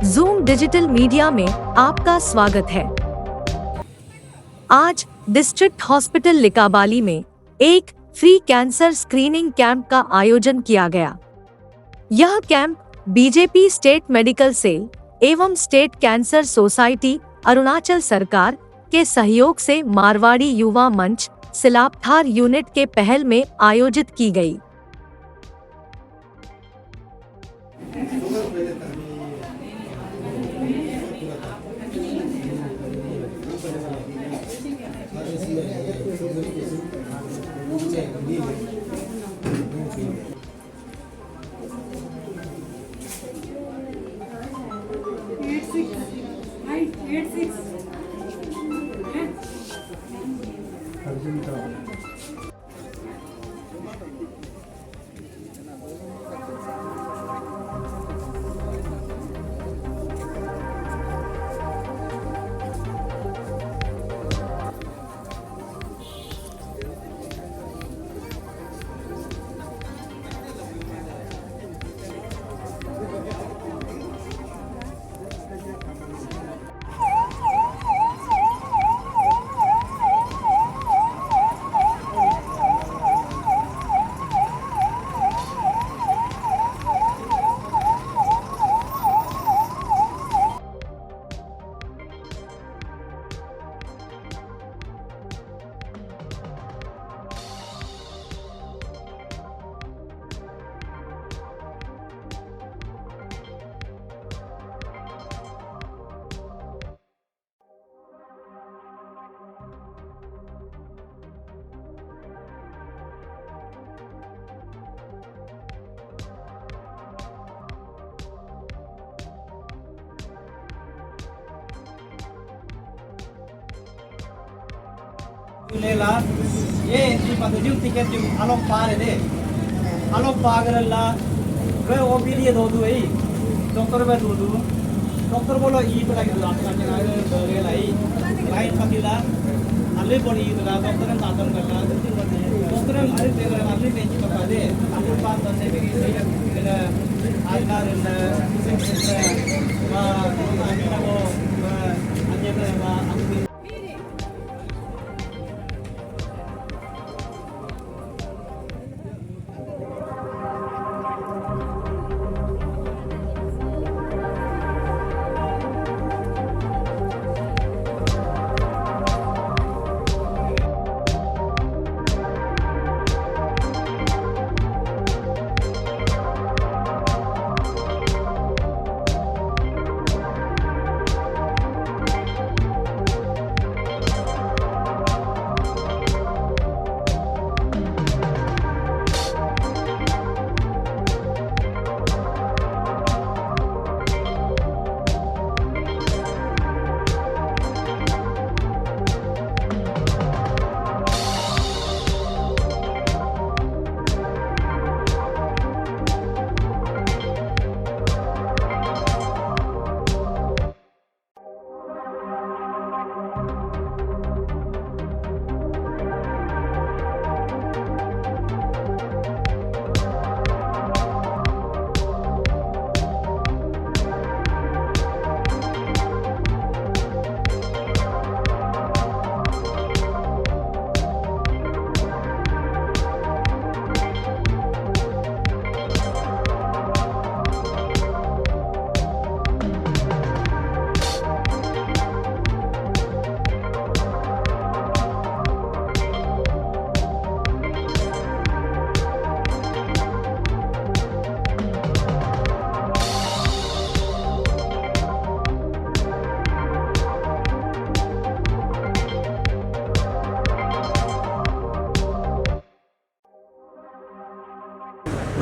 Zoom digital media में आपका स्वागत है। आज डिस्ट्रिक्ट हॉस्पिटल लिकाबाली में एक फ्री कैंसर स्क्रीनिंग कैंप का आयोजन किया गया। यह camp BJP state medical cell एवं स्टेट कैंसर सोसाइटी अरुणाचल सरकार के सहयोग से मारवाड़ी युवा मंच सिलापथार यूनिट के पहल में आयोजित की गई। लेला ये इंची पतजू टिकट जो आलोक पार है दे आलोक पागरला वे ओपीडी दो दो है डॉक्टर बे दो दो डॉक्टर बोलो ई पे लगे लास्ट का जगह दे लाई लाइन पतिला अल्ले बड़ी इधर डॉक्टर ने दातन करला डॉक्टर ने अरे दे रहा अल्ले बेंच पका दे अल्ले पास दे भी इधर आजना रहना वा वो अजय वा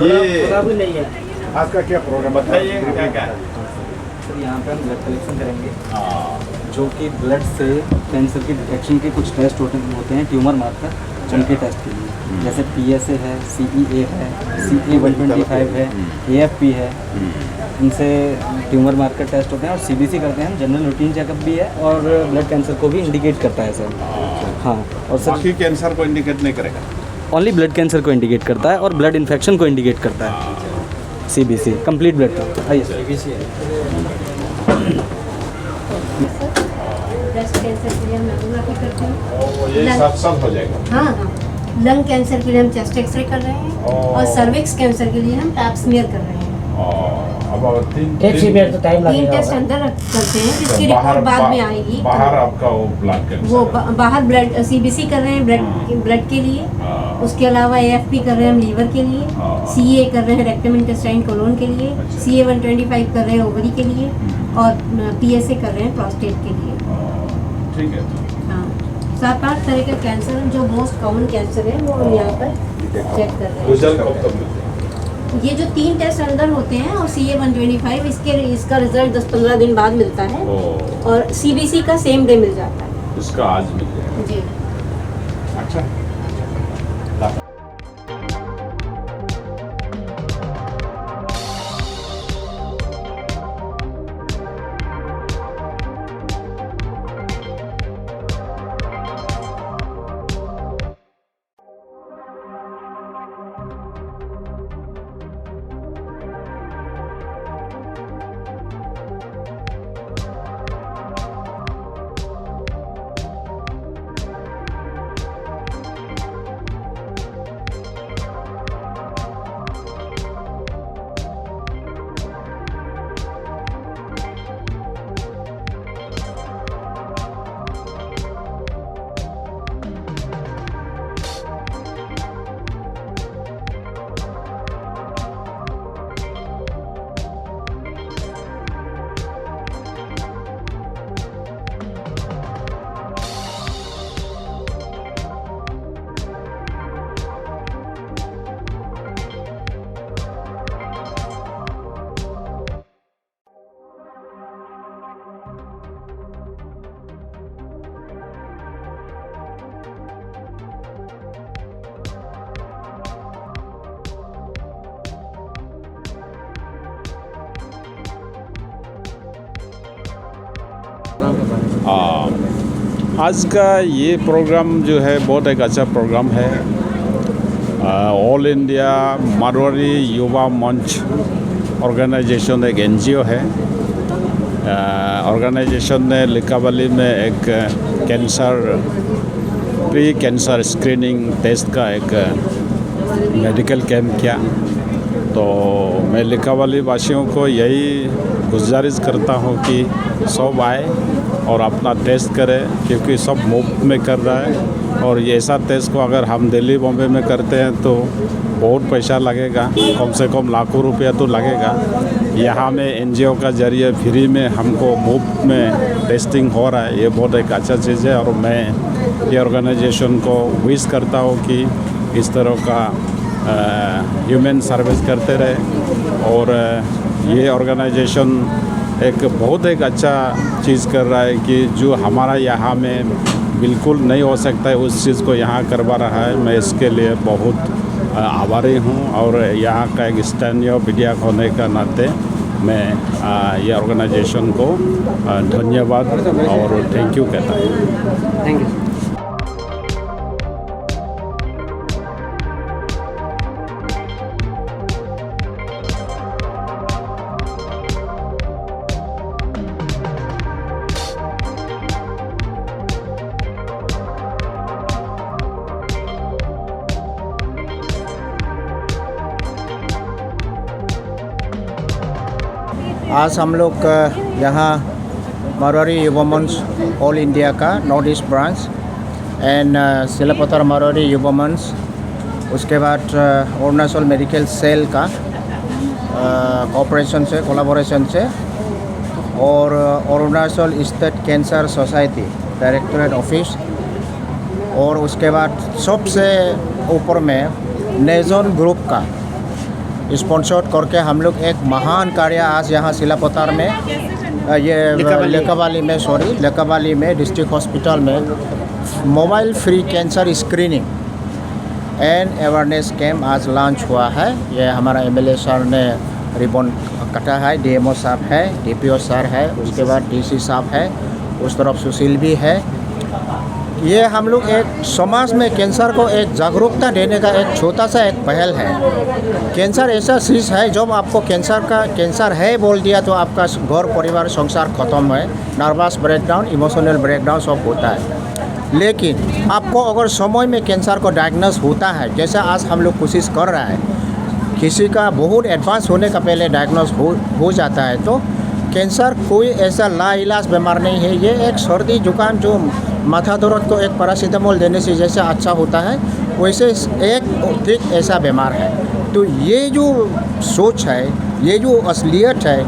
ये भी नहीं है। आज का क्या प्रोग्राम बताइए, क्या क्या है? सर यहाँ पे हम ब्लड कलेक्शन करेंगे, जो कि ब्लड से कैंसर की डिटेक्शन के कुछ टेस्ट होते हैं, ट्यूमर मार्कर उनके टेस्ट के लिए, जैसे PSA है, CEA है, CA125 है, AFP है, इनसे ट्यूमर मार्कर टेस्ट होते हैं। और CBC करते हैं हम, जनरल रूटीन चेकअप भी है और ब्लड कैंसर को भी इंडिकेट करता है सर। हाँ, और सर बाकी कैंसर को इंडिकेट नहीं करेगा। ओनली ब्लड कैंसर को इंडिकेट करता है और ब्लड इन्फेक्शन को इंडिकेट करता है। CBC कंप्लीट ब्लड का। आइए सर। ब्रेस्ट कैंसर के लिए हम मैमोग्राफी करते हैं। और ये सब हो जाएगा। हाँ हाँ, लंग कैंसर के लिए हम चेस्ट एक्सरे कर रहे हैं और सर्विक्स कैंसर के लिए हम पैप स्मीयर कर रहे हैं। अब तीन तीन टेस्ट अंदर करते हैं जिसकी रिपोर्ट बाद में आएगी। बाहर आपका वो ब्लड कैंसर वो बाहर ब्लड CBC कर रहे हैं ब्लड के लिए। उसके अलावा AFP कर रहे हैं हम लीवर के लिए। CA कर रहे हैं रेक्टम इंटेस्टाइन कोलोन के लिए। CA 125 कर रहे हैं ओवरी के लिए और PSA कर रहे हैं प्रोस्टेट के लिए। ठीक है। हाँ, 7-8 तरह के कैंसर जो मोस्ट कॉमन कैंसर है वो हम यहाँ पर चेक कर रहे हैं। रिजल्ट कब तक मिलते हैं? ये जो 3 टेस्ट अंदर होते हैं और CA 125 इसका रिजल्ट 10-15 दिन बाद मिलता है और CBC का सेम डे मिल जाता है। इसका आज मिल जाएगा। जी। अच्छा। आज का ये प्रोग्राम जो है बहुत एक अच्छा प्रोग्राम है। ऑल इंडिया मारवाड़ी युवा मंच ऑर्गेनाइजेशन एक NGO है। ऑर्गेनाइजेशन ने लिकाबाली में एक प्री कैंसर स्क्रीनिंग टेस्ट का एक मेडिकल कैंप किया। तो मैं लिकाबाली वासियों को यही गुजारिश करता हूँ कि सब आए और अपना टेस्ट करें, क्योंकि सब मुफ्त में कर रहा है। और ये ऐसा टेस्ट को अगर हम दिल्ली बॉम्बे में करते हैं तो बहुत पैसा लगेगा, कम से कम लाखों रुपया तो लगेगा। यहाँ में NGO का जरिए फ्री में हमको मुफ्त में टेस्टिंग हो रहा है। ये बहुत एक अच्छा चीज़ है और मैं ये ऑर्गेनाइजेशन को विश करता हूँ कि इस तरह का ह्यूमन सर्विस करते रहे। और ये ऑर्गेनाइजेशन बहुत अच्छा चीज़ कर रहा है कि जो हमारा यहाँ में बिल्कुल नहीं हो सकता है उस चीज़ को यहाँ करवा रहा है। मैं इसके लिए बहुत आभारी हूँ और यहाँ का एक स्थानीय मीडिया होने का नाते मैं ये ऑर्गेनाइजेशन को धन्यवाद और थैंक यू कहता हूँ। Thank you. आज हम लोग यहाँ मारवाड़ी युवा मंच ऑल इंडिया का north east branch and Silapathar Marwari Yuva Manch, उसके बाद अरुणाचल मेडिकल सेल का कोऑपरेशन से कोलैबोरेशन से और Arunachal state cancer society directorate office और उसके बाद सबसे ऊपर में नेजन ग्रुप का स्पॉन्सर करके हम लोग एक महान कार्य आज यहाँ सिलापथर में ये लेकाबाली में डिस्ट्रिक्ट हॉस्पिटल में mobile free cancer screening and awareness camp आज लॉन्च हुआ है। ये हमारा MLA सर ने रिबन कटा है, DMO साहब है, DPO सर है, उसके बाद DC साहब है, उस तरफ सुशील भी है ये हम लोग एक समाज में कैंसर को एक जागरूकता देने का एक छोटा सा एक पहल है। कैंसर ऐसा चीज़ है जब आपको कैंसर है बोल दिया तो आपका घर परिवार संसार खत्म है, नर्वस ब्रेकडाउन, इमोशनल ब्रेकडाउन सब होता है। लेकिन आपको अगर समय में कैंसर को डायग्नोस होता है, जैसे आज हम लोग कोशिश कर रहा है, किसी का बहुत एडवांस होने का पहले डायग्नोस हो जाता है, तो कैंसर कोई ऐसा लाइलाज बीमार नहीं है। ये एक सर्दी जुकाम जो माथा दर्द को एक पैरासीटामोल देने से जैसे अच्छा होता है, वैसे एक ठीक ऐसा बीमार है। तो ये जो सोच है, ये जो असलियत है,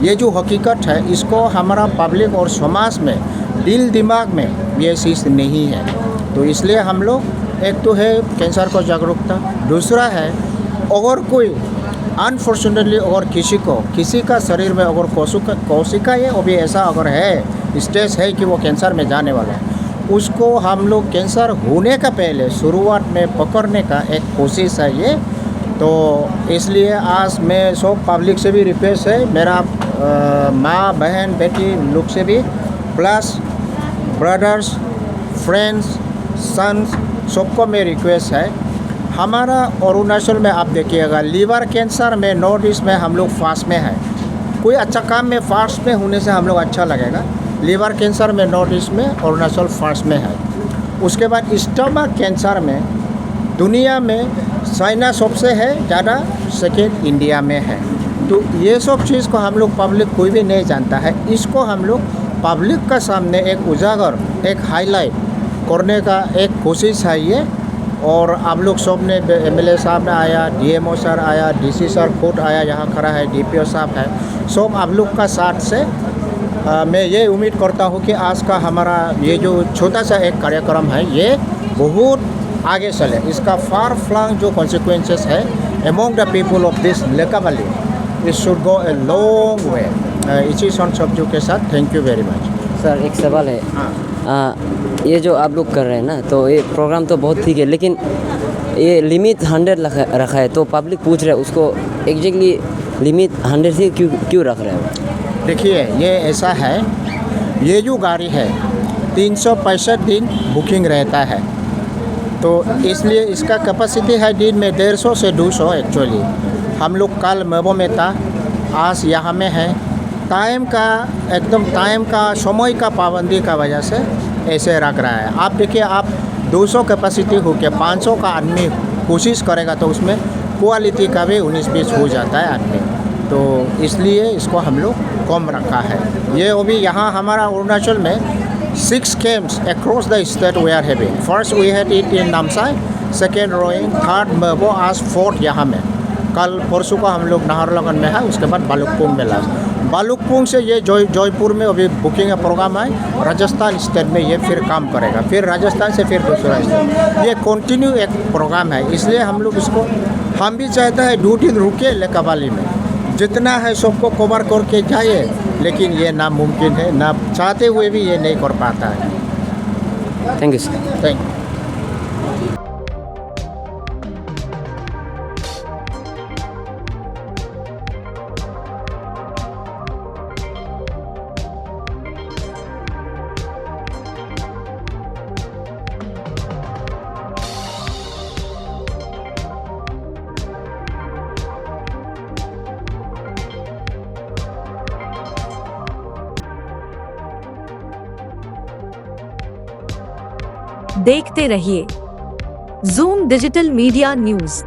ये जो हकीकत है, इसको हमारा पब्लिक और समाज में दिल दिमाग में ये चीज़ नहीं है। तो इसलिए हम लोग एक तो है कैंसर को जागरूकता, दूसरा है अगर कोई अनफॉर्चुनेटली अगर किसी का शरीर में अगर कोशिका ये अभी ऐसा अगर है स्टेज है कि वो कैंसर में जाने वाला है, उसको हम लोग कैंसर होने का पहले शुरुआत में पकड़ने का एक कोशिश है ये। तो इसलिए आज मैं सब पब्लिक से भी रिक्वेस्ट है, मेरा माँ बहन बेटी लोग से भी, प्लस ब्रदर्स फ्रेंड्स सन्स सबको मेरी रिक्वेस्ट है। हमारा अरुणाचल में आप देखिएगा लीवर कैंसर में नॉर्थ ईस्ट में हम लोग फास्ट में है। कोई अच्छा काम में फास्ट में होने से हम लोग अच्छा लगेगा। लीवर कैंसर में नॉर्थ ईस्ट में अरुणाचल फास्ट में है। उसके बाद स्टमक कैंसर में दुनिया में चाइना सबसे है ज़्यादा, सेकेंड इंडिया में है। तो ये सब चीज़ को हम लोग पब्लिक कोई भी नहीं जानता है, इसको हम लोग पब्लिक का सामने एक उजागर एक हाईलाइट करने का एक कोशिश है ये। और आप लोग सब ने एमएलए साहब ने आया, डीएमओ सर आया, डीसी सर खुद आया, यहाँ खड़ा है, डीपीओ साहब है, सब आप लोग का साथ से मैं ये उम्मीद करता हूँ कि आज का हमारा ये जो छोटा सा एक कार्यक्रम है ये बहुत आगे चले। इसका फार फ्लंग जो कॉन्सिक्वेंसेस है among the people of this Leka valley, it should go a long way. इसी सब्जू के साथ thank you very much. Sir एक सवाल है। हाँ, ये जो आप लोग कर रहे हैं ना, तो ये प्रोग्राम तो बहुत ठीक है, लेकिन ये लिमिट 100 रखा है, तो पब्लिक पूछ रहे हैं उसको एग्जैक्टली लिमिट 100 से क्यों रख रहे हैं? देखिए ये ऐसा है, ये जो गाड़ी है 365 दिन बुकिंग रहता है, तो इसलिए इसका कैपेसिटी है दिन में 150 से 200 एक्चुअली। हम लोग कल मेबो में था, आज यहाँ में है। टाइम का एकदम टाइम का समय का पाबंदी का वजह से ऐसे रख रहा है। आप देखिए, आप 200 कैपेसिटी हो के 500 का आदमी कोशिश करेगा तो उसमें क्वालिटी का भी 19-20 हो जाता है आदमी, तो इसलिए इसको हम लोग कम रखा है। ये अभी यहाँ हमारा अरुणाचल में 6 camps across the state we are having. First we had it in Namsai, second Roing, third Mebo, आज फोर्थ यहाँ में। कल परसों का हम लोग नाहरलगुन में है, उसके बाद बालुकपुंग में लास्ट। बालुकपुंग से ये जयपुर में अभी बुकिंग का प्रोग्राम है। राजस्थान स्टेट में ये फिर काम करेगा, फिर राजस्थान से फिर दूसरा स्टेट, ये कंटिन्यू एक प्रोग्राम है। इसलिए हम लोग इसको, हम भी चाहते हैं 2 दिन रुके लेकाबाली में, जितना है सबको कवर करके जाए, लेकिन ये नामुमकिन है, ना चाहते हुए भी ये नहीं कर पाता है। Thank you sir. Thank you. देखते रहिए ज़ूम डिजिटल मीडिया न्यूज़।